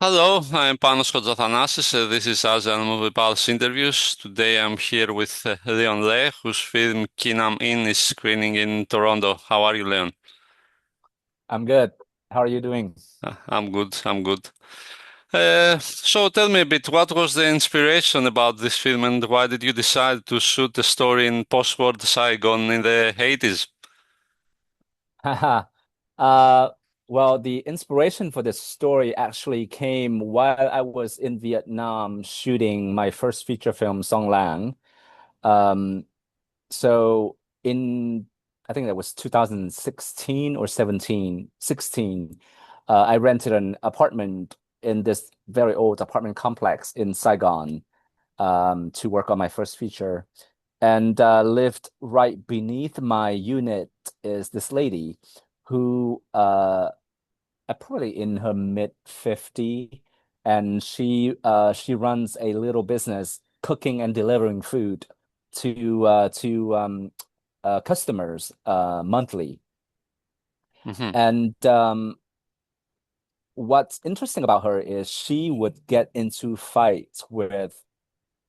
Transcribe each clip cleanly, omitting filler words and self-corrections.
Hello, I'm Panos Kotzathanasis. This is Agile Movie Pulse Interviews. Today I'm here with Leon Le, whose film Kinam In is screening in Toronto. How are you, Leon? I'm good. How are you doing? I'm good, I'm good. So tell me a bit, what was the inspiration about this film and why did you decide to shoot the story in post-war Saigon in the 80s? Haha. Uh, well, the inspiration for this story actually came while I was in Vietnam shooting my first feature film, Song Lang. Um, so in I think that was 2016 or 17, 16, I rented an apartment in this very old apartment complex in Saigon to work on my first feature. And lived right beneath my unit is this lady who probably in her mid 50, and she runs a little business cooking and delivering food to customers monthly. Hmm. And what's interesting about her is she would get into fights with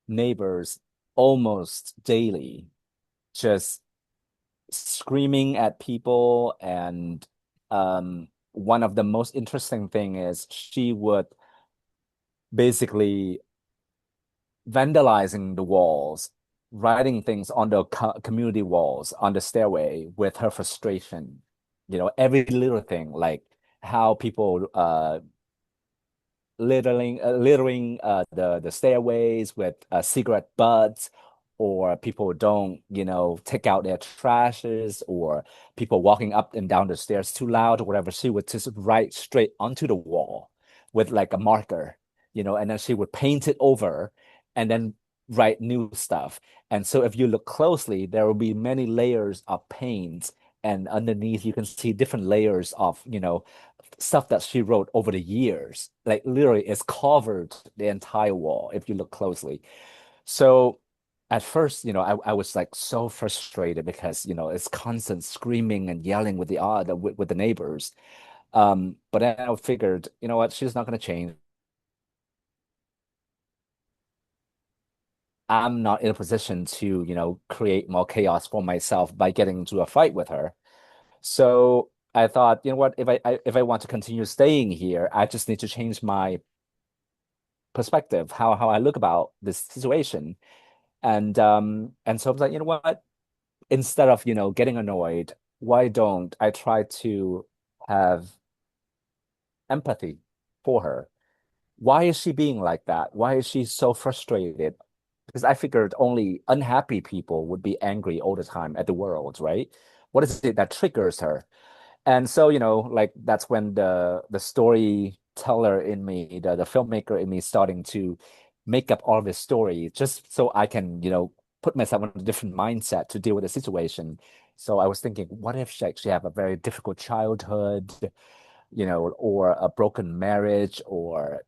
neighbors almost daily, just screaming at people. And one of the most interesting thing is she would basically vandalizing the walls, writing things on the community walls on the stairway with her frustration. Every little thing, like how people littering the stairways with cigarette butts, or people don't take out their trashes, or people walking up and down the stairs too loud or whatever. She would just write straight onto the wall with like a marker, and then she would paint it over and then write new stuff. And so if you look closely, there will be many layers of paint, and underneath you can see different layers of stuff that she wrote over the years. Like literally, it's covered the entire wall if you look closely. So at first, I was like so frustrated because it's constant screaming and yelling with with the neighbors. But then I figured, you know what, she's not going to change. I'm not in a position to, create more chaos for myself by getting into a fight with her. So I thought, you know what, if I want to continue staying here, I just need to change my perspective, how I look about this situation. And so I was like, you know what? Instead of, getting annoyed, why don't I try to have empathy for her? Why is she being like that? Why is she so frustrated? Because I figured only unhappy people would be angry all the time at the world, right? What is it that triggers her? And so, like that's when the storyteller in me, the filmmaker in me starting to make up all of this story just so I can, put myself in a different mindset to deal with the situation. So I was thinking, what if she actually have a very difficult childhood, or a broken marriage, or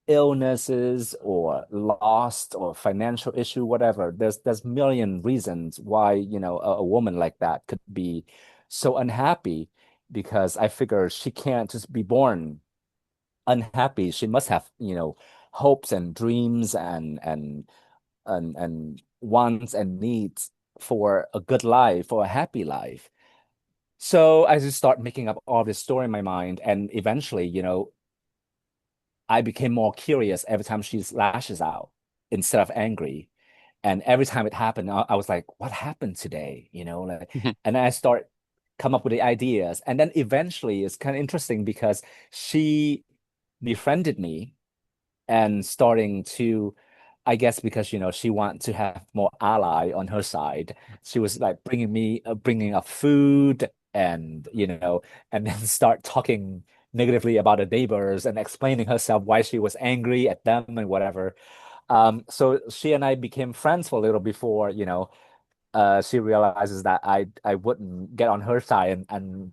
illnesses, or lost, or financial issue, whatever. There's million reasons why, a woman like that could be so unhappy, because I figure she can't just be born unhappy. She must have, hopes and dreams and wants and needs for a good life, for a happy life. So I just start making up all this story in my mind, and eventually, I became more curious every time she lashes out instead of angry. And every time it happened, I was like, what happened today? And then I start come up with the ideas. And then eventually it's kind of interesting because she befriended me and starting to, I guess because she wanted to have more ally on her side. She was like bringing up food, and and then start talking negatively about the neighbors and explaining herself why she was angry at them and whatever. So she and I became friends for a little before, she realizes that I wouldn't get on her side and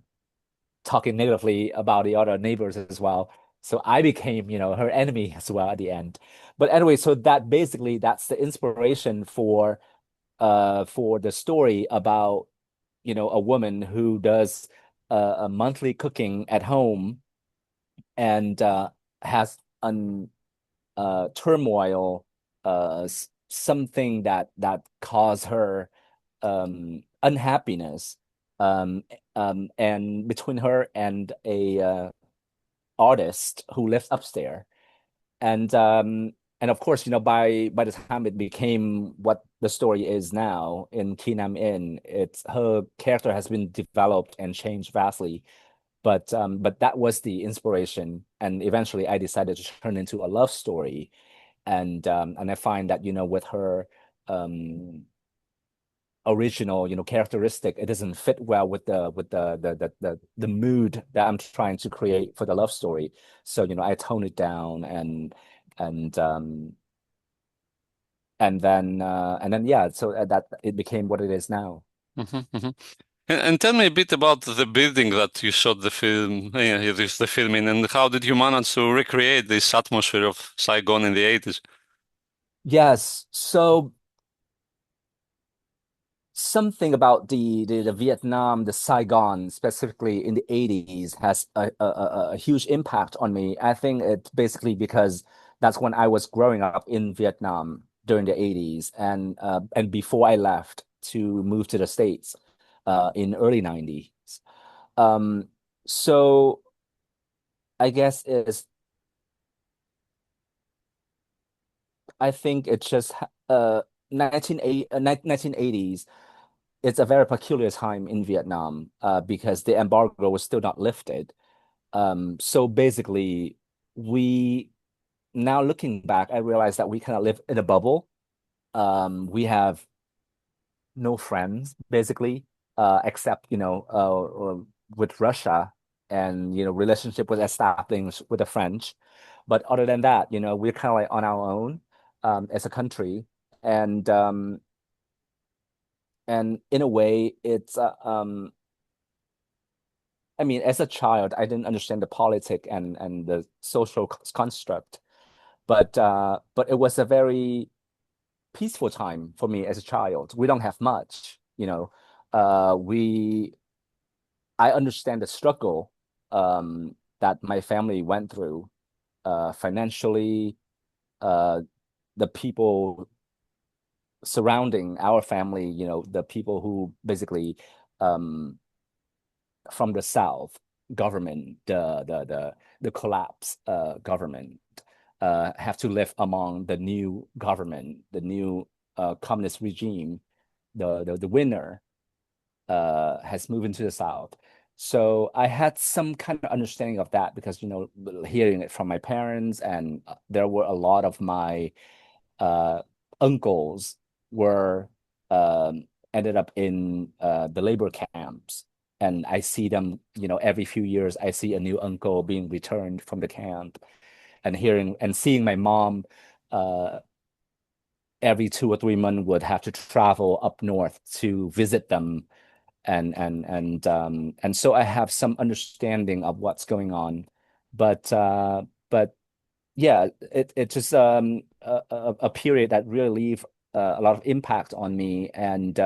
talking negatively about the other neighbors as well. So I became, her enemy as well at the end. But anyway, so that's the inspiration for the story about, a woman who does a monthly cooking at home, and has un turmoil, something that caused her unhappiness, um, and between her and a artist who lives upstairs. And and of course, by the time it became what the story is now in Kinam Inn, it's her character has been developed and changed vastly. But that was the inspiration, and eventually I decided to turn into a love story. And I find that, with her um original, characteristic, it doesn't fit well with the mood that I'm trying to create for the love story. So, I tone it down, and and then yeah, so that it became what it is now. Mhm, mhm. And tell me a bit about the building that you shot the film, the film in, and how did you manage to recreate this atmosphere of Saigon in the 80s? Yes, so something about the Vietnam, the Saigon, specifically in the 80s, has a huge impact on me. I think it's basically because that's when I was growing up in Vietnam during the 80s, and before I left to move to the States in early 90s. Um, so I guess I think it's just 1980s. It's a very peculiar time in Vietnam because the embargo was still not lifted. So basically, we now looking back, I realized that we kind of live in a bubble. We have no friends basically, except with Russia, and relationship was established with the French. But other than that, we're kind of like on our own as a country, and um, and in a way, it's I mean, as a child, I didn't understand the politic and the social construct, but it was a very peaceful time for me as a child. We don't have much, we I understand the struggle that my family went through financially, uh, the people surrounding our family, the people who basically um, from the South government, the collapse government, have to live among the new government, the new communist regime. The winner has moved into the South. So I had some kind of understanding of that because, hearing it from my parents, and there were a lot of my uh, uncles were ended up in the labor camps. And I see them, every few years, I see a new uncle being returned from the camp, and hearing and seeing my mom uh, every 2 or 3 months would have to travel up north to visit them. And so I have some understanding of what's going on. But yeah, it's just a period that really leave a lot of impact on me, and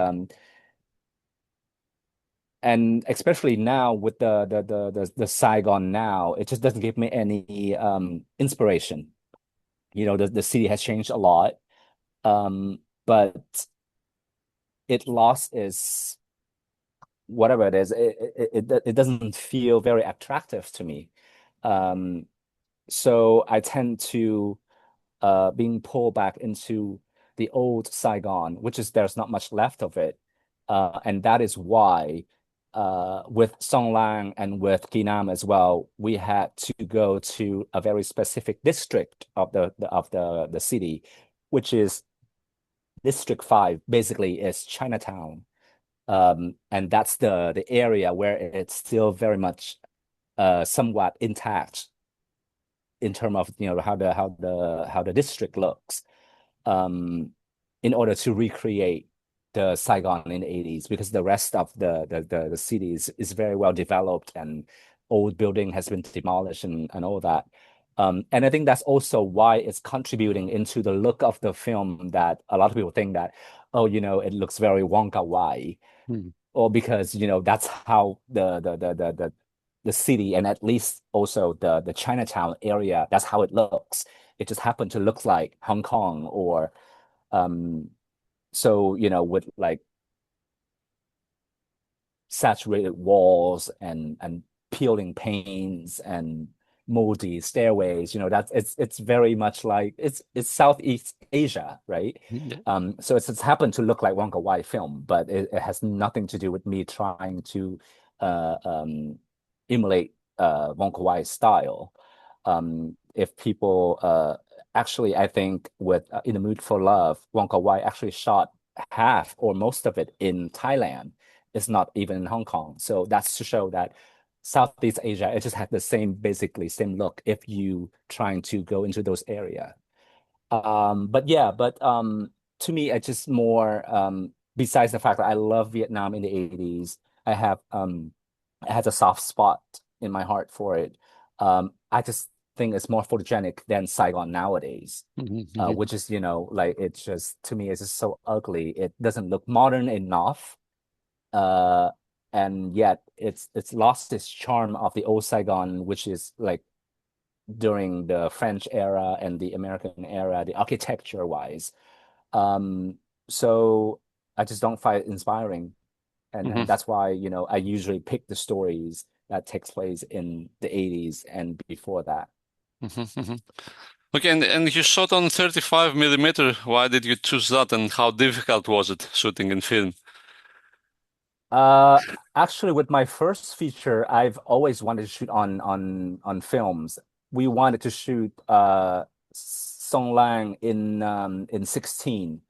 especially now with the Saigon now, it just doesn't give me any inspiration. The city has changed a lot, but it lost its whatever it is. It doesn't feel very attractive to me. Um, so I tend to being pulled back into the old Saigon, which is there's not much left of it. And that is why with Song Lang and with Kinam as well, we had to go to a very specific district of the city, which is District 5, basically is Chinatown. And that's the area where it's still very much somewhat intact in terms of how the district looks, um, in order to recreate the Saigon in the 80s, because the rest of the city is very well developed, and old building has been demolished, and all that. And I think that's also why it's contributing into the look of the film, that a lot of people think that, oh, it looks very Wonka Wai, Hmm. or because that's how the the city and at least also the Chinatown area. That's how it looks. It just happened to look like Hong Kong or um so with like saturated walls and peeling panes and moldy stairways. That's it's very much like it's Southeast Asia, right? Yeah. So it's happened to look like Wong Kar-wai film, but it has nothing to do with me trying to uh, um, emulate Wong Kar-wai's style. If people actually, I think with In the Mood for Love, Wong Kar-wai actually shot half or most of it in Thailand. It's not even in Hong Kong. So that's to show that Southeast Asia, it just had the same, basically same look if you trying to go into those area. But yeah, but to me, it's just more besides the fact that I love Vietnam in the 80s, I have it has a soft spot in my heart for it. I just think it's more photogenic than Saigon nowadays. Mhm, mhm, Which is, like it's just to me, it's just so ugly. It doesn't look modern enough uh and yet it's lost its charm of the old Saigon, which is like during the French era and the American era, the architecture wise. Um, so I just don't find it inspiring, and mhm, that's why I usually pick the stories that takes place in the 80s and before that. mhm, mhm. Okay, and you shot on 35 millimeter. Why did you choose that, and how difficult was it shooting in film? Uh, Actually, with my first feature, I've always wanted to shoot on films. We wanted to shoot Song Lang in 16,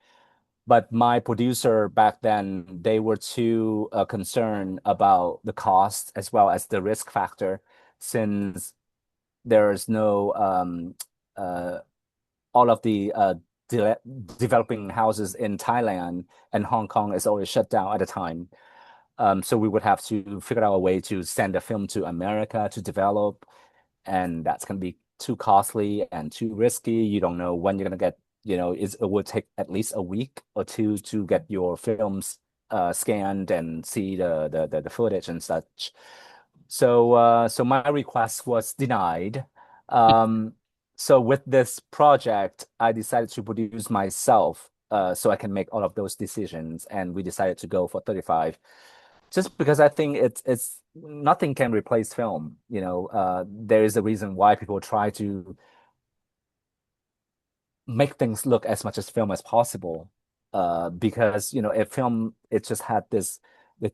but my producer back then they were too concerned about the cost as well as the risk factor, since there is no uh all of the de developing houses in Thailand and Hong Kong is already shut down at the time. So we would have to figure out a way to send a film to America to develop, and that's going to be too costly and too risky. You don't know when you're going to get, it would take at least a week or two to get your films scanned and see the footage and such. So my request was denied. Um, so with this project, I decided to produce myself, so I can make all of those decisions, and we decided to go for 35 just because I think it's nothing can replace film. There is a reason why people try to make things look as much as film as possible. Because a film it just had this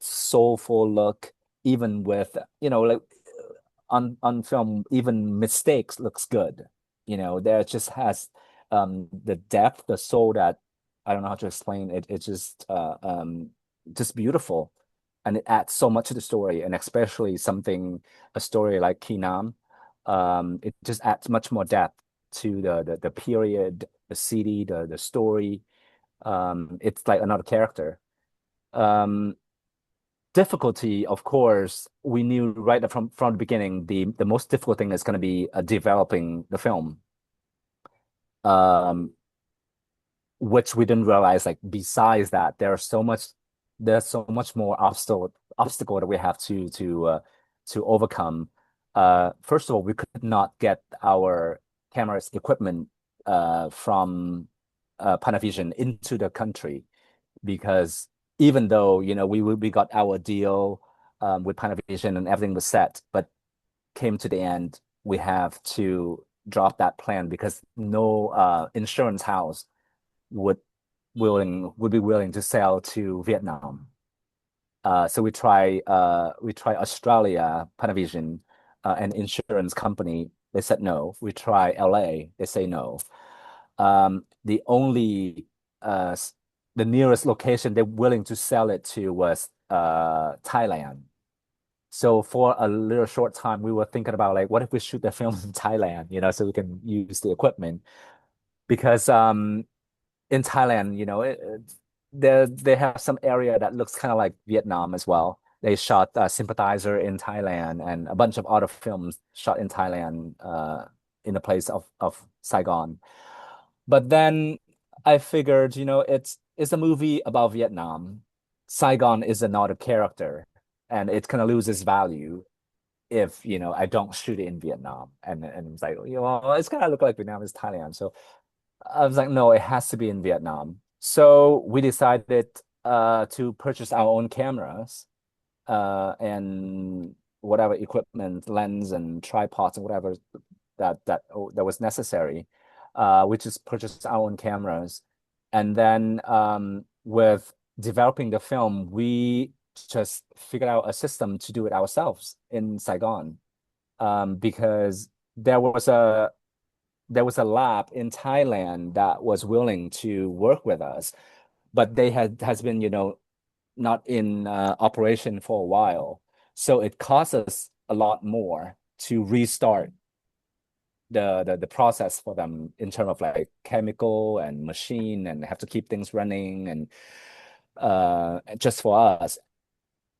soulful look, even with like on film, even mistakes looks good. There just has the depth, the soul that I don't know how to explain it. It's just beautiful, and it adds so much to the story, and especially a story like Kinam, it just adds much more depth to the period, the city, the story. It's like another character. Um, Difficulty, of course, we knew right from the beginning the most difficult thing is going to be developing the film. Um, which we didn't realize, like besides that there's so much more obstacle that we have to overcome. First of all, we could not get our cameras equipment from Panavision into the country, because even though we got our deal with Panavision and everything was set, but came to the end, we have to drop that plan because no insurance house would would be willing to sell to Vietnam. So we try Australia, Panavision, an insurance company. They said no. We try LA. They say no. The only the nearest location they're willing to sell it to was Thailand. So for a little short time, we were thinking about like, what if we shoot the film in Thailand, so we can use the equipment because in Thailand, they have some area that looks kind of like Vietnam as well. They shot Sympathizer in Thailand and a bunch of other films shot in Thailand in the place of Saigon. But then I figured, it's a movie about Vietnam. Saigon is another character, and it kind of loses value. if I don't shoot it in Vietnam. And it's like, well, it's gonna look like Vietnam is Thailand. So I was like, no, it has to be in Vietnam. So we decided to purchase our own cameras and whatever equipment, lens and tripods and whatever that was necessary. We just purchased our own cameras, and then with developing the film, we just figured out a system to do it ourselves in Saigon, because there was a lab in Thailand that was willing to work with us, but they has been, not in operation for a while. So it costs us a lot more to restart the process for them in terms of like chemical and machine and have to keep things running and just for us.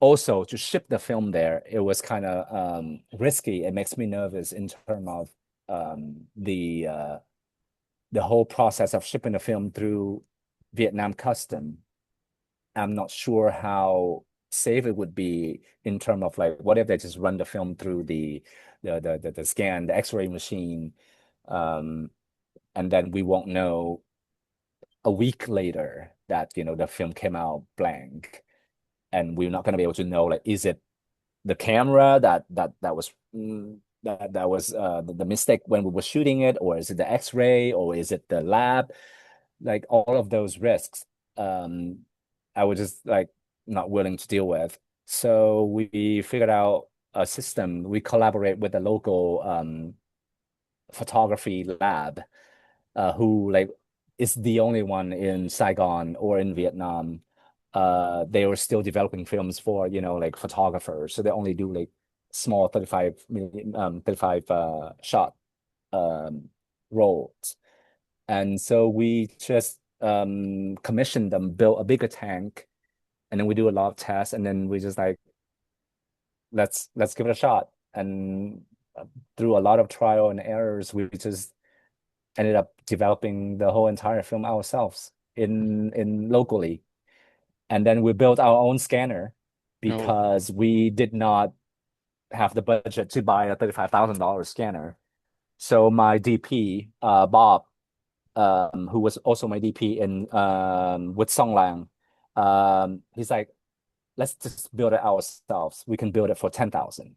Also, to ship the film there, it was kind of risky. It makes me nervous in terms of the whole process of shipping the film through Vietnam custom. I'm not sure how safe it would be in terms of like what if they just run the film through the scan, the X-ray machine, um, and then we won't know a week later that the film came out blank, and we're not going to be able to know like is it the camera that was that was the mistake when we were shooting it, or is it the X-ray, or is it the lab? Like all of those risks, um, I was just like not willing to deal with. So we figured out a system. We collaborate with a local photography lab, who like is the only one in Saigon or in Vietnam. They were still developing films for, like photographers. So they only do like small 35 shot um, rolls. And so we just commissioned them, built a bigger tank, and then we do a lot of tests, and then we just like let's give it a shot. And through a lot of trial and errors, we just ended up developing the whole entire film ourselves in locally. And then we built our own scanner No. because we did not have the budget to buy a $35,000 scanner. So my DP, Bob, who was also my DP in with Song Lang, he's like, let's just build it ourselves. We can build it for 10,000.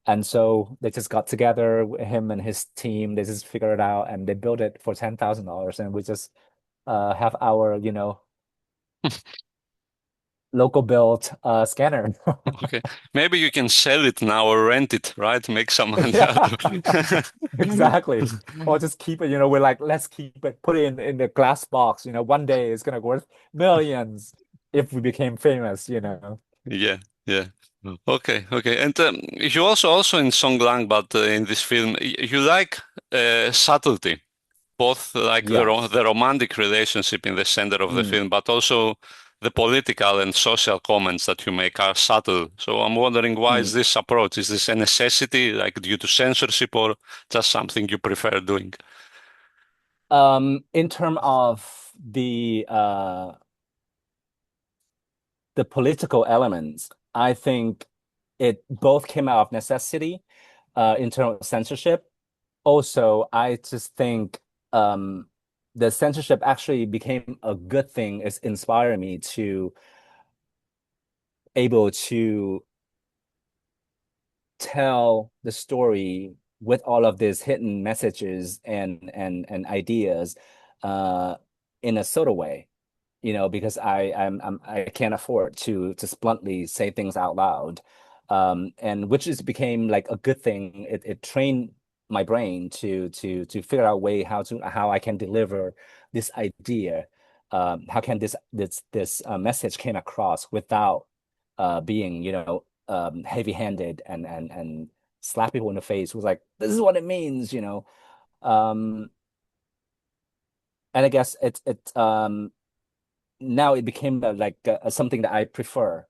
And so they just got together, him and his team, they just figured it out and they built it for $10,000. And we just have our, local built scanner. Okay. Maybe you can sell it now or rent it, right? Make some money out Yeah, of it. exactly. Or just keep it, we're like, let's keep it, put it in the glass box. One day it's gonna worth millions if we became famous. Yeah, yeah. Okay, okay. And you also in Song Lang, but in this film, you like subtlety, both like Yes. the romantic relationship in the center of the Mm, film, but also the political and social comments that you make are subtle. So I'm wondering, why is mm. this approach? Is this a necessity, like due to censorship, or just something you prefer doing? In terms of the political elements, I think it both came out of necessity, in terms of censorship. Also, I just think the censorship actually became a good thing. It's inspired me to able to tell the story with all of these hidden messages and ideas uh in a subtle way, because I can't afford to just bluntly say things out loud. And which is became like a good thing. It trained my brain to figure out a way how I can deliver this idea. How can this message came across without being, heavy-handed and slap people in the face. It was like, this is what it means. Um, and I guess it now it became like something that I prefer.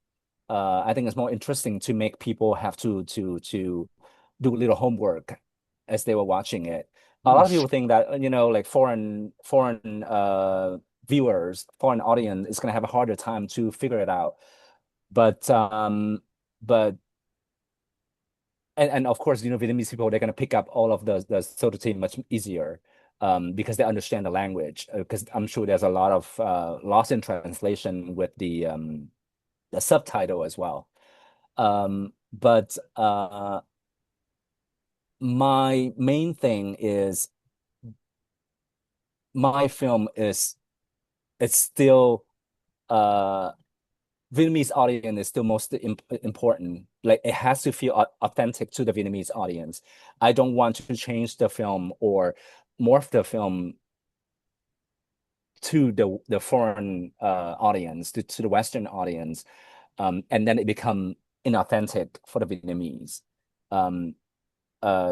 I think it's more interesting to make people have to do a little homework as they were watching it. A lot of people think that like foreign viewers, foreign audience is gonna have a harder time to figure it out. But but and of course, Vietnamese people, they're going to pick up all of the subtlety much easier, because they understand the language. Because I'm sure there's a lot of loss in translation with the subtitle as well. But my main thing is my film is it's still uh Vietnamese audience is still most important. Like it has to feel authentic to the Vietnamese audience. I don't want to change the film or morph the film to the foreign audience, to the Western audience, and then it become inauthentic for the Vietnamese. Um,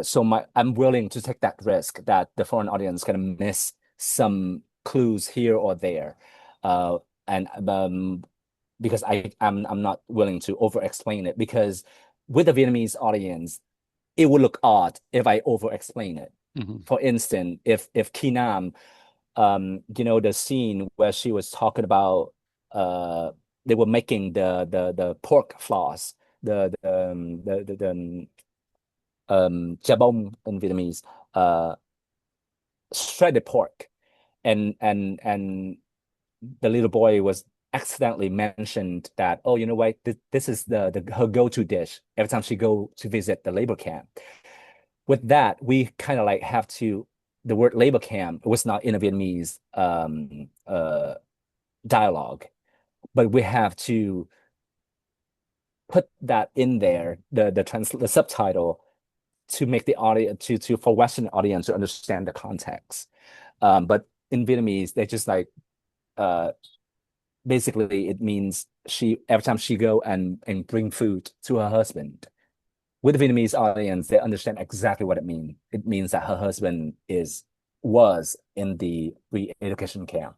so I'm willing to take that risk that the foreign audience can miss some clues here or there, and because I'm not willing to over explain it, because with the Vietnamese audience, it would look odd if I over explain it. Hmm. For instance, if Ki Nam, the scene where she was talking about they were making the pork floss, the chả bông in Vietnamese, uh shredded pork, and the little boy was accidentally mentioned that, oh, you know what, this is the her go-to dish every time she go to visit the labor camp. With that, we kind of like have to, the word labor camp was not in a Vietnamese dialogue, but we have to put that in there, the subtitle, to make the audience, to for Western audience to understand the context. But in Vietnamese, they just like uh basically it means she every time she go and bring food to her husband. With the Vietnamese audience, they understand exactly what it means. It means that her husband was in the re-education camp,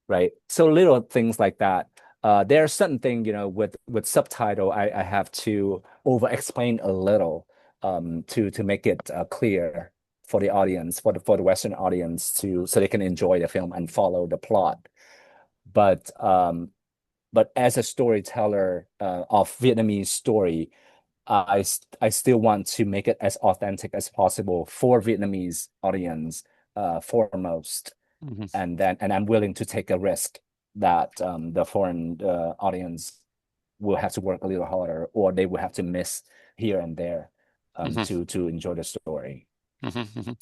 right? So little things like that. There are certain things, with subtitle, I have to over explain a little, to make it clear for the audience, for the Western audience, to so they can enjoy the film and follow the plot. But as a storyteller of Vietnamese story, I still want to make it as authentic as possible for Vietnamese audience, foremost, Hmm. and I'm willing to take a risk that the foreign audience will have to work a little harder, or they will have to miss here and there, Hmm. to enjoy the story. Hmm.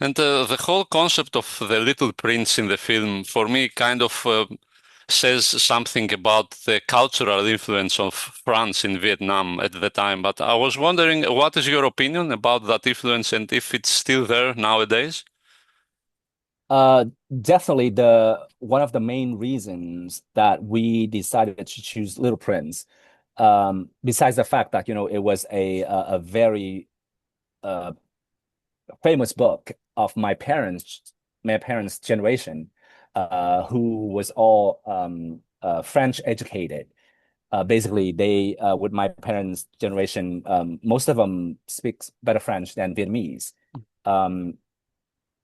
And the whole concept of the little prince in the film, for me, kind of says something about the cultural influence of France in Vietnam at the time. But I was wondering, what is your opinion about that influence and if it's still there nowadays? Uh, Definitely the one of the main reasons that we decided to choose Little Prince, besides the fact that it was a very uh famous book of my parents' generation, who was all French educated. Basically, they with my parents' generation, most of them speaks better French than Vietnamese. Um,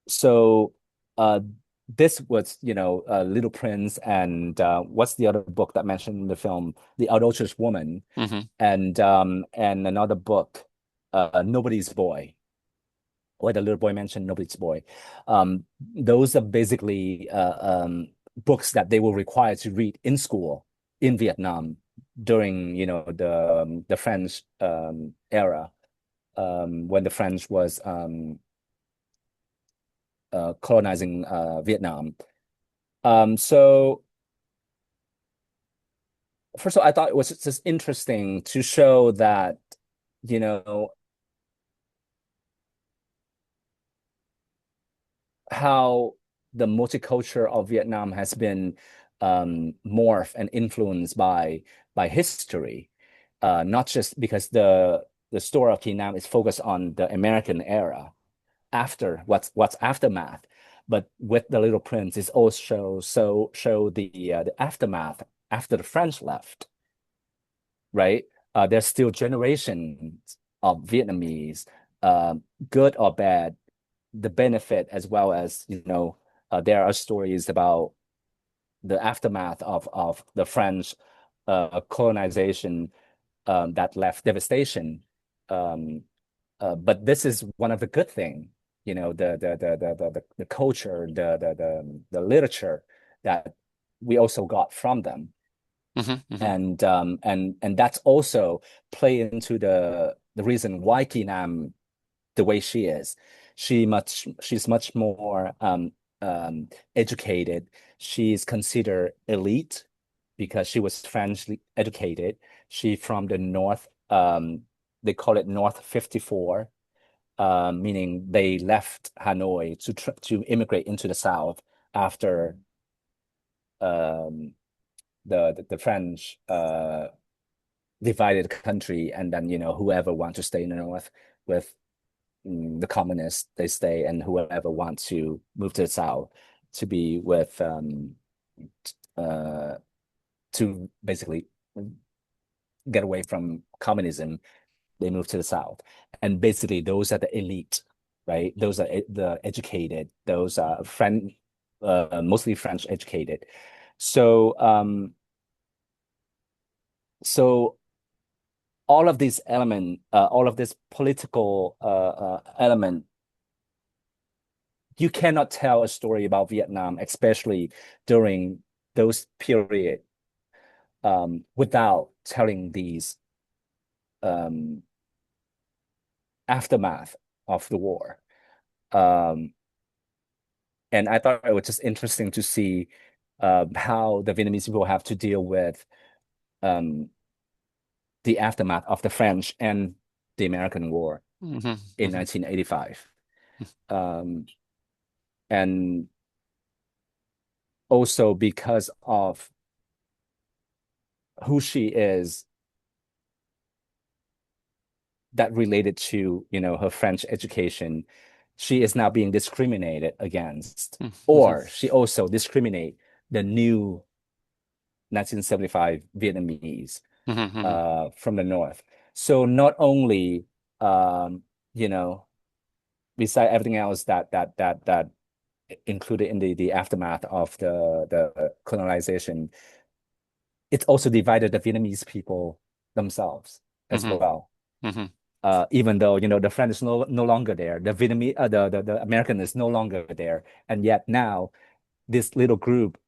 so uh, this was, Little Prince, and what's the other book that mentioned in the film, The Adulterous Woman, Hmm. and another book, Nobody's Boy, or the little boy mentioned Nobody's Boy. Those are basically books that they were required to read in school in Vietnam during, the French era, when the French was colonizing Vietnam. So first of all, I thought it was just interesting to show that, you know, how the multicultural of Vietnam has been morphed and influenced by history, not just because the story of Vietnam is focused on the American era, after what's aftermath, but with the Little Prince is also show the aftermath after the French left, right? There's still generations of Vietnamese, uh, good or bad, the benefit, as well as, there are stories about the aftermath of the French colonization, that left devastation. Um, but this is one of the good thing, the culture, the literature that we also got from them, Hmm. Hmm. and that's also play into the reason why Kinam the way she is. She's much more educated. She's considered elite because she was French educated. She from the North, they call it North 54, meaning they left Hanoi to immigrate into the South after um, the French divided the country, and then whoever want to stay in the North with the communists, they stay, and whoever wants to move to the South to be with uh to basically get away from communism, they move to the South. And basically those are the elite, right? Those are the educated, those are French, mostly French educated. So so all of these element, all of this political element, you cannot tell a story about Vietnam, especially during those period, without telling these um, aftermath of the war. Um, and I thought it was just interesting to see how the Vietnamese people have to deal with um, the aftermath of the French and the American War Hmm. in Hmm. 1985. Um, and also because of who she is, that related to, her French education, she is now being discriminated against, Hmm. or she also discriminate the new 1975 Vietnamese Hmm. from the North. So not only, um, you know, beside everything else that included in the aftermath of the colonization, it also divided the Vietnamese people themselves as Hmm. well. Hmm. Even though the French is no longer there, the Vietnamese, the American is no longer there, and yet now this little group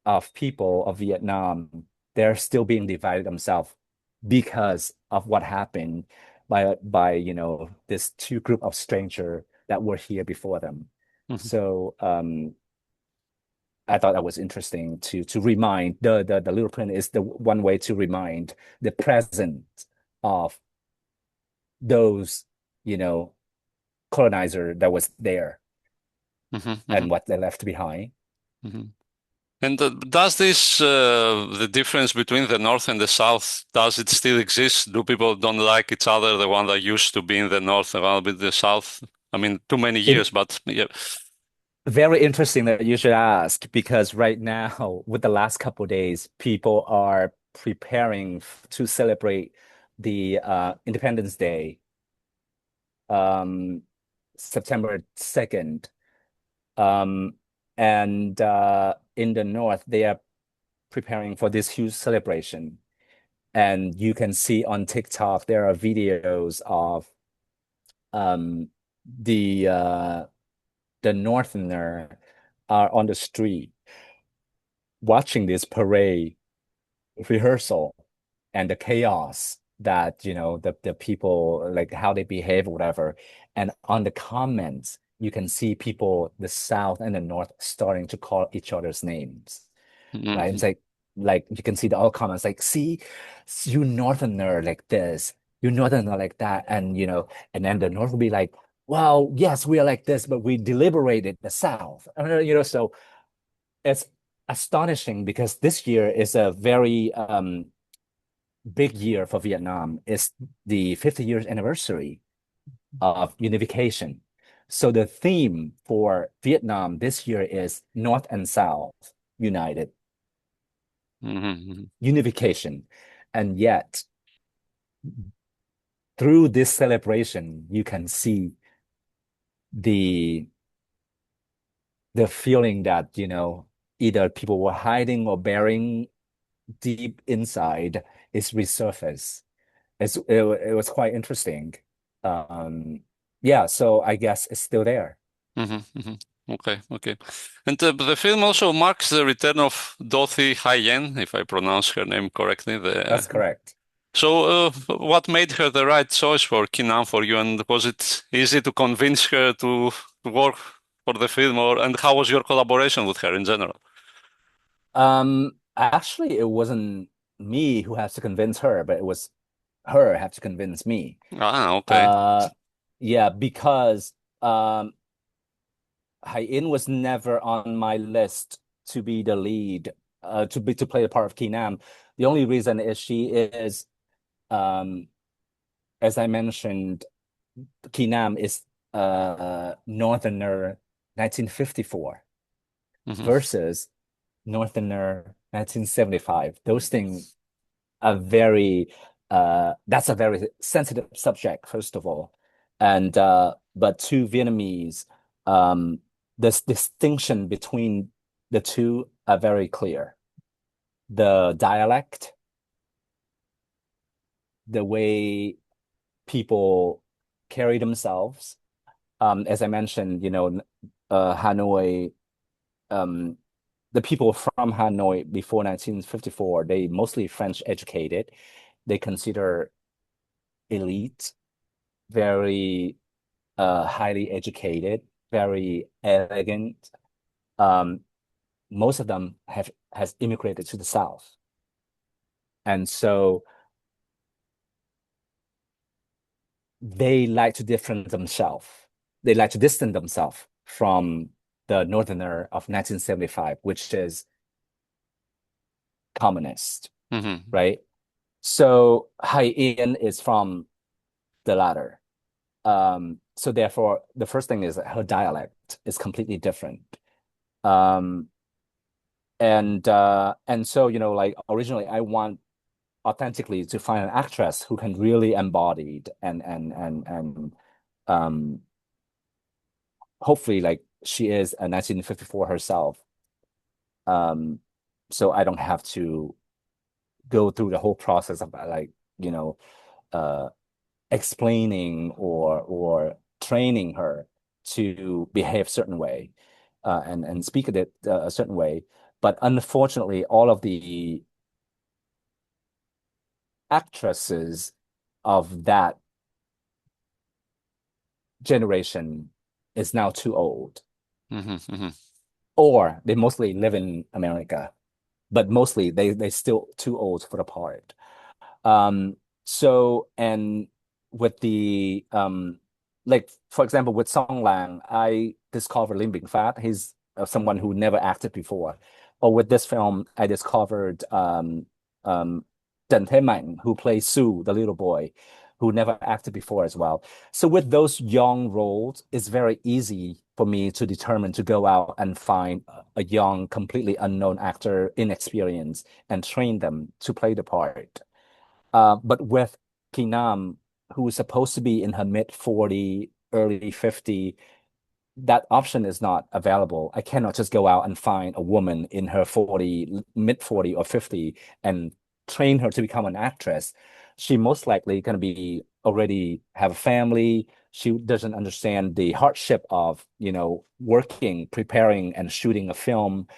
of people of Vietnam, they're still being divided themselves because of what happened by this two group of stranger that were here before them. Hmm. So I thought that was interesting to remind the little print is the one way to remind the presence of those you know colonizer that was there Hmm. Hmm. and what they left behind. Hmm. And does this the difference between the North and the South, does it still exist? Do people don't like each other, the one that used to be in the North and one with the South? I mean, too many years, In but yeah. Very interesting that you should ask because right now, with the last couple of days, people are preparing to celebrate the Independence Day, um, September 2nd. Um, and in the North, they are preparing for this huge celebration. And you can see on TikTok, there are videos of um, the uh, the Northerner are on the street watching this parade rehearsal and the chaos that the people like how they behave or whatever. And on the comments you can see people the South and the North starting to call each other's names, right? It's Hmm. like you can see the all comments like, see, you Northerner like this, you Northerner like that, and and then the North will be like, well, yes, we are like this, but we deliberated the South. So it's astonishing because this year is a very big year for Vietnam. It's the 50 years anniversary of unification. So the theme for Vietnam this year is North and South united, Hmm. unification. And yet, through this celebration, you can see the the feeling that, either people were hiding or bearing deep inside is resurfaced. it was quite interesting. Um, yeah, so I guess it's still there. Hmm. Hmm. Okay, okay. And the film also marks the return of Dorothy Hayen, if I pronounce her name correctly. That's correct. So, what made her the right choice for Keenan for you? And was it easy to convince her to work for the film, or and how was your collaboration with her in general? Actually, it wasn't me who has to convince her, but it was her have to convince me. Ah, okay. Uh, yeah, because Hai-In was never on my list to be the lead, to play the part of Ki Nam. The only reason is she is, um, as I mentioned, Ki Nam is Northerner 1954 Hmm. versus Northerner 1975. Those things are very that's a very sensitive subject, first of all. And but to Vietnamese, um, this distinction between the two are very clear. The dialect, the way people carry themselves. As I mentioned, Hanoi, um, the people from Hanoi before 1954, they mostly French educated. They consider elite, very highly educated, very elegant. Um, Most of them have has immigrated to the South, and so they like to different themselves. They like to distance themselves from the Northerner of 1975, which is communist, Hmm. right? So Hai In is from the latter. So therefore, the first thing is that her dialect is completely different. Um, and so, like originally I want authentically to find an actress who can really embody and um hopefully like she is a 1954 herself. Um, so I don't have to go through the whole process of like, you know, uh explaining or training her to behave a certain way and speak it a certain way. But unfortunately, all of the actresses of that generation is now too old, Hmm. Hmm. or they mostly live in America, but mostly they still too old for the part. So and with the like for example with Song Lang, I discovered Lim Bing Fat. He's someone who never acted before. Or with this film, I discovered um Deng Thế Mạnh, who plays Sue, the little boy, who never acted before as well. So with those young roles, it's very easy for me to determine to go out and find a young, completely unknown actor, inexperienced, and train them to play the part. But with Kinam, who is supposed to be in her mid 40, early 50, that option is not available. I cannot just go out and find a woman in her 40, mid 40 or 50 and train her to become an actress. She most likely going to be already have a family. She doesn't understand the hardship of, working, preparing and shooting a film,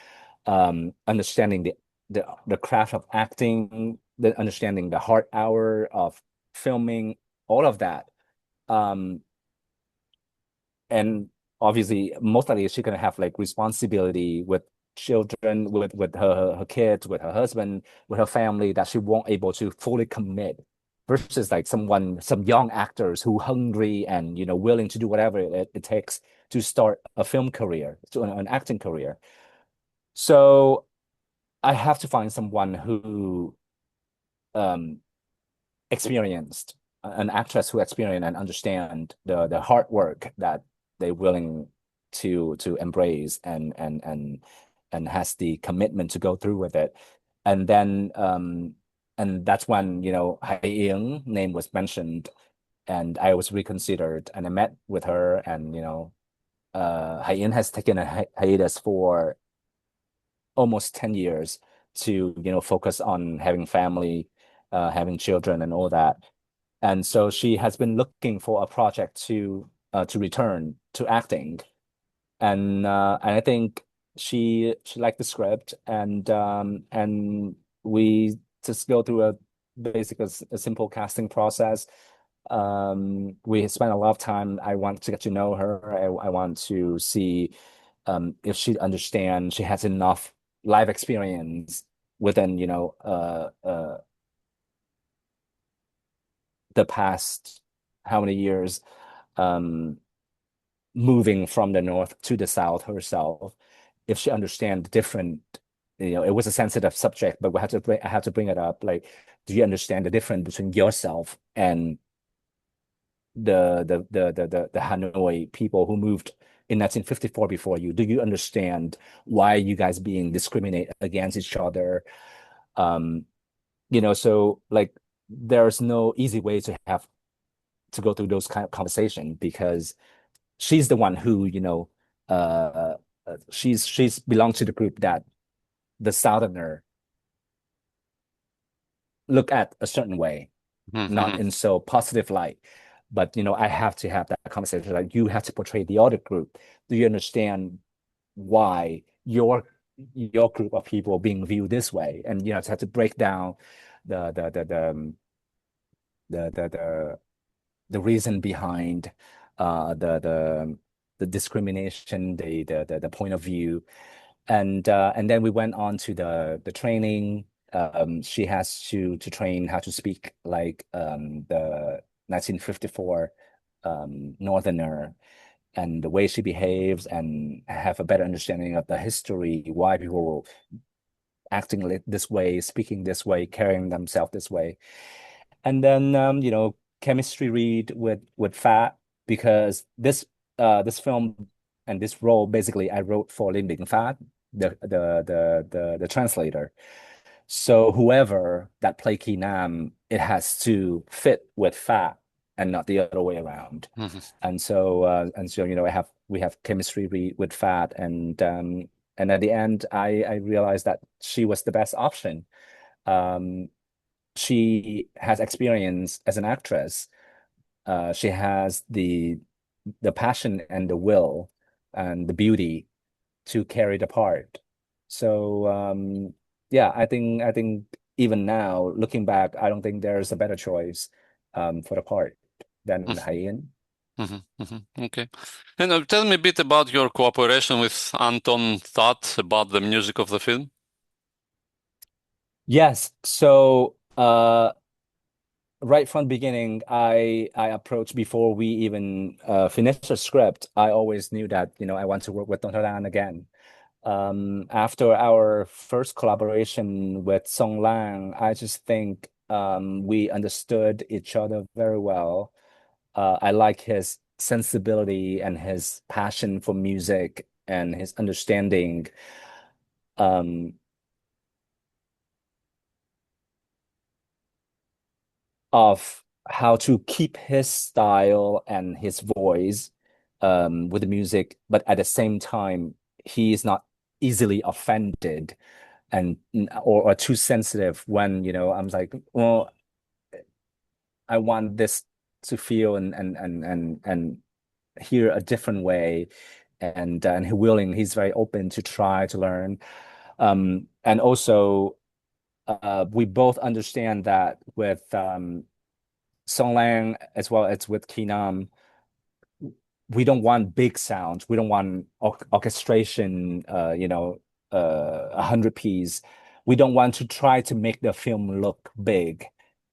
understanding the craft of acting, the understanding the hard hour of filming, all of that. Um, and obviously, most likely she's gonna have like responsibility with children, with her kids, with her husband, with her family that she won't able to fully commit. Versus like some young actors who hungry and willing to do whatever it takes to start a film career, to an acting career. So I have to find someone who um experienced, an actress who experienced and understand the hard work that they're willing to embrace and has the commitment to go through with it. And then and that's when Hai Ying name was mentioned and I was reconsidered and I met with her and Hai Ying has taken a hiatus for almost 10 years to focus on having family, having children and all that. And so she has been looking for a project to return to acting. And I think she liked the script, and we just go through a basic a simple casting process. We spent a lot of time. I want to get to know her. I want to see if she has enough life experience within, the past how many years, um, moving from the north to the south herself. If she understand different, it was a sensitive subject, but I had to bring it up. Like, do you understand the difference between yourself and the Hanoi people who moved in 1954 before you? Do you understand why you guys being discriminated against each other? Um, so like there's no easy way to have to go through those kind of conversation because she's the one who, she's belonged to the group that the Southerner look at a certain way, not Mhm. in so positive light. But I have to have that conversation. Like you have to portray the other group. Do you understand why your group of people are being viewed this way? And to have to break down the the the the the the, the, the reason behind the discrimination, the point of view. And then we went on to the training. She has to train how to speak like the 1954 Northerner, and the way she behaves, and have a better understanding of the history, why people acting this way, speaking this way, carrying themselves this way. And then chemistry read with Fat, because this film and this role basically I wrote for Lin Bing Fat, the translator. So whoever that play Ki Nam, it has to fit with Fat and not the other way around. Mhm. And so we have chemistry with Fat, and at the end I realized that she was the best option. Um, she has experience as an actress. She has the passion and the will and the beauty to carry the part. So yeah, I think even now, looking back, I don't think there's a better choice for the part than Haiyan. Mhm. Mhm. Okay. And tell me a bit about your cooperation with Anton That about the music of the film. Yes. So right from the beginning, I approached before we even finished the script. I always knew that I want to work with Notre Dame again. After our first collaboration with Song Lang, I just think we understood each other very well. I like his sensibility and his passion for music and his understanding um, of how to keep his style and his voice with the music, but at the same time, he is not easily offended and or too sensitive when I'm like, well, I want this to feel and hear a different way, and he's very open to try to learn, and also we both understand that with Song Lang as well as with Kinam, we don't want big sounds. We don't want orchestration, 100 piece. We don't want to try to make the film look big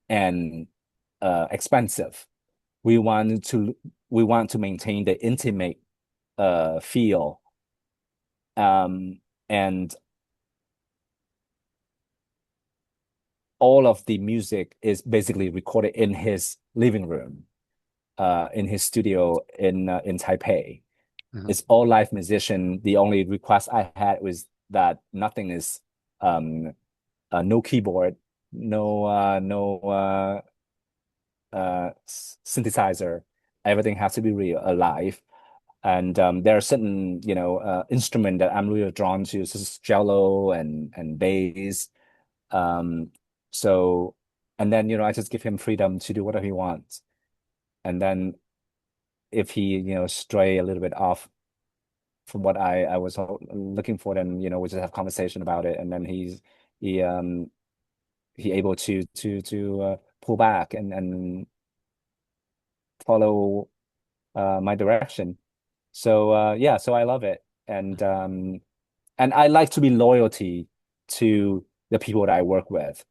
and expensive. We want to we want to maintain the intimate feel. And all of the music is basically recorded in his living room, in his studio in Taipei. Mhm. It's all live musician. The only request I had was that nothing is no keyboard, no synthesizer. Everything has to be real, alive. And there are certain, instrument that I'm really drawn to, such as cello and bass. Um, so And then, I just give him freedom to do whatever he wants. And then if he, stray a little bit off from what I was looking for, then, we just have conversation about it. And then he he able to pull back and follow my direction. So yeah, so I love it. And I like to be loyalty to the people that I work with,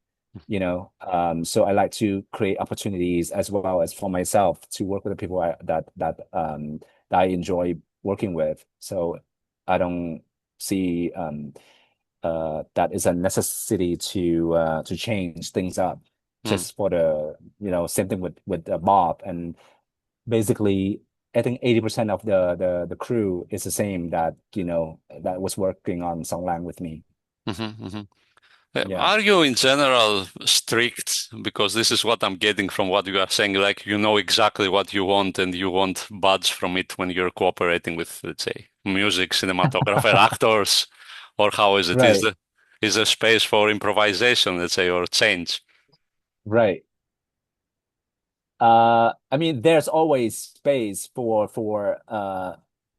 So I like to create opportunities as well as for myself to work with the people that I enjoy working with. So I don't see that is a necessity to change things up Mm. just for same thing with Bob. And basically I think 80% of the crew is the same that was working on Songlang with me. Hmm. Yeah. Are you in general strict? Because this is what I'm getting from what you are saying. Like you know exactly what you want and you want buds from it when you're cooperating with, let's say, music, cinematographer, actors, or how is it? Right, Is there space for improvisation, let's say, or change? right. I mean, there's always space for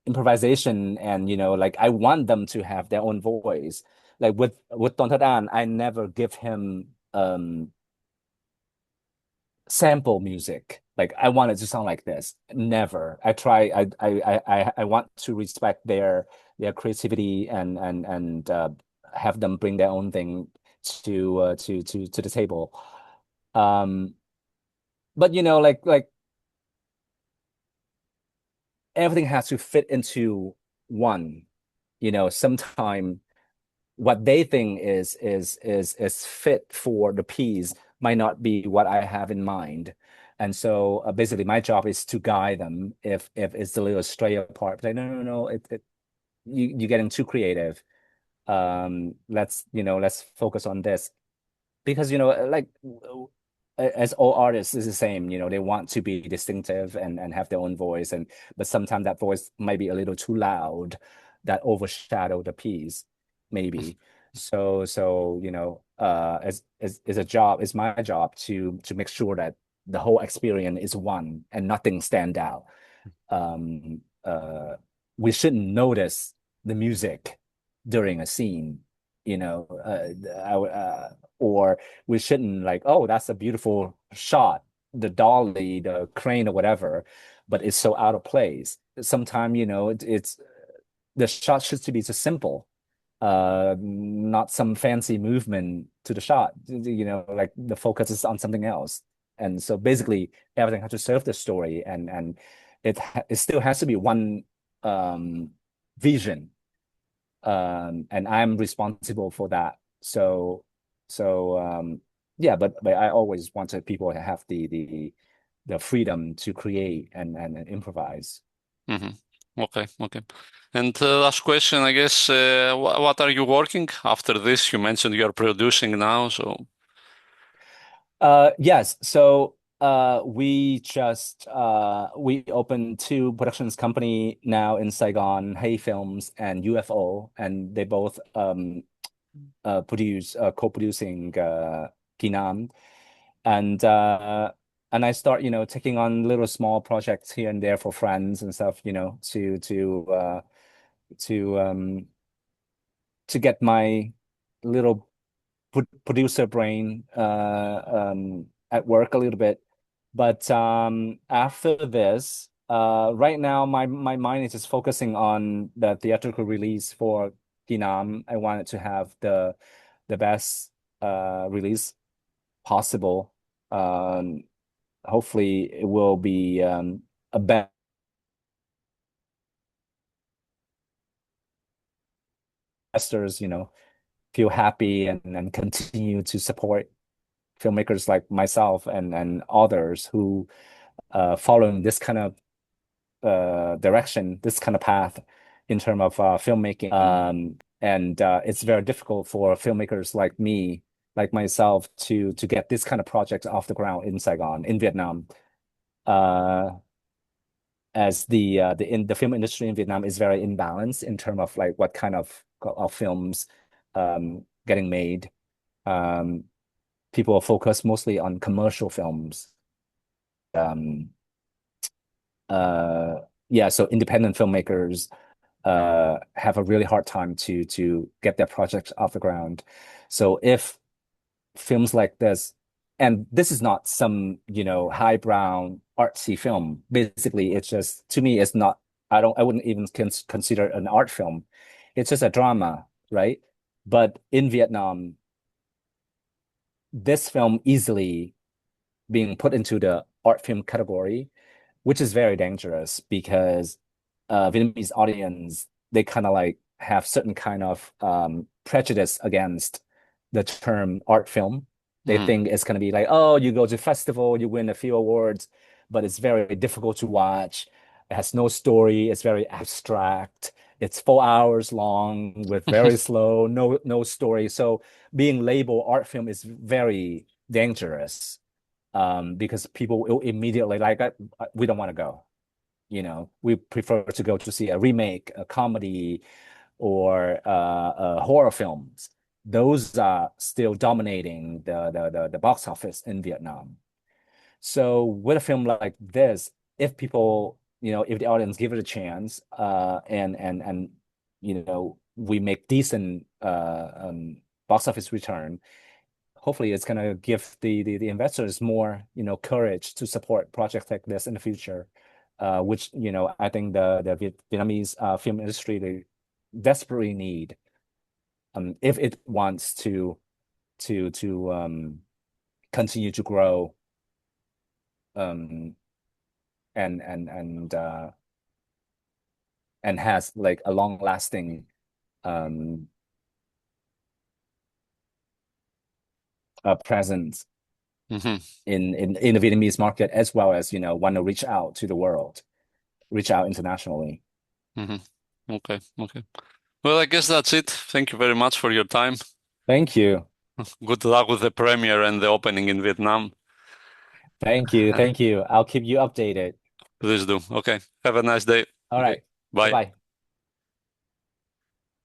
improvisation, and like I want them to have their own voice. Like with Don Tadan, I never give him sample music. Like I want it to sound like this. Never. I try. I want to respect their creativity and have them bring their own thing to the table. Um, but like everything has to fit into one. Sometime what they think is fit for the piece might not be what I have in mind. And so basically my job is to guide them if it's a little stray apart. Like, no, no, no, you're getting too creative. Let's focus on this because like as all artists is the same, they want to be distinctive and have their own voice, and but sometimes that voice might be a little too loud that overshadow the piece maybe. So as a job, it's my job to make sure that the whole experience is one and nothing stand out. um, uh, we shouldn't notice the music during a scene, or we shouldn't like, oh, that's a beautiful shot, the dolly, the crane, or whatever, but it's so out of place. Sometimes, it's the shot should to be just simple, not some fancy movement to the shot. Like the focus is on something else. And so basically everything has to serve the story, and it still has to be one um vision. And I'm responsible for that. So yeah, but I always wanted people to have the freedom to create and improvise. Hmm. Okay, okay. And last question, I guess, what are you working after this? You mentioned you are producing now, so. Yes. So we opened two productions company now in Saigon, Hay Films and UFO, and they both co-producing Kinam. And I start, taking on little small projects here and there for friends and stuff, to to get my little producer brain at work a little bit. But after this, right now my mind is just focusing on the theatrical release for Ginam. I wanted to have the best release possible. Um, Hopefully, it will be a investors, feel happy and continue to support filmmakers like myself and others who following this kind of direction, this kind of path in terms of filmmaking. And it's very difficult for filmmakers like me, like myself, to get this kind of project off the ground in Saigon, in Vietnam. Uh, as the film industry in Vietnam is very imbalanced in terms of like what kind of films getting made. Um, people focus mostly on commercial films. Um, uh, yeah, so independent filmmakers have a really hard time to get their projects off the ground. So if films like this, and this is not some, highbrow artsy film. Basically, it's just to me, it's not. I wouldn't even consider it an art film. It's just a drama, right? But in Vietnam, this film easily being put into the art film category, which is very dangerous because Vietnamese audience, they kind of like have certain kind of prejudice against the term art film. They Mm. think it's going to be like, oh, you go to festival, you win a few awards, but it's very difficult to watch. It has no story. It's very abstract. It's 4 hours long with very slow, no story. So being labeled art film is very dangerous because people will immediately like, we don't want to go. We prefer to go to see a remake, a comedy, or horror films. Those are still dominating the box office in Vietnam. So with a film like this, if people, if the audience give it a chance, and we make decent box office return, hopefully it's going to give the investors more, courage to support projects like this in the future, which, I think the Vietnamese film industry, they desperately need, if it wants to continue to grow, um, and and has like a long lasting um presence Hmm. in the Vietnamese market, as well as, want to reach out to the world, reach out internationally. Hmm. Okay. Okay. Well, I guess that's it. Thank you very much for your time. Thank you. Good luck with the premiere and the opening in Vietnam. Thank you. Thank you. I'll keep you updated. Please do. Okay. Have a nice day. All Okay. right. Bye. Bye-bye.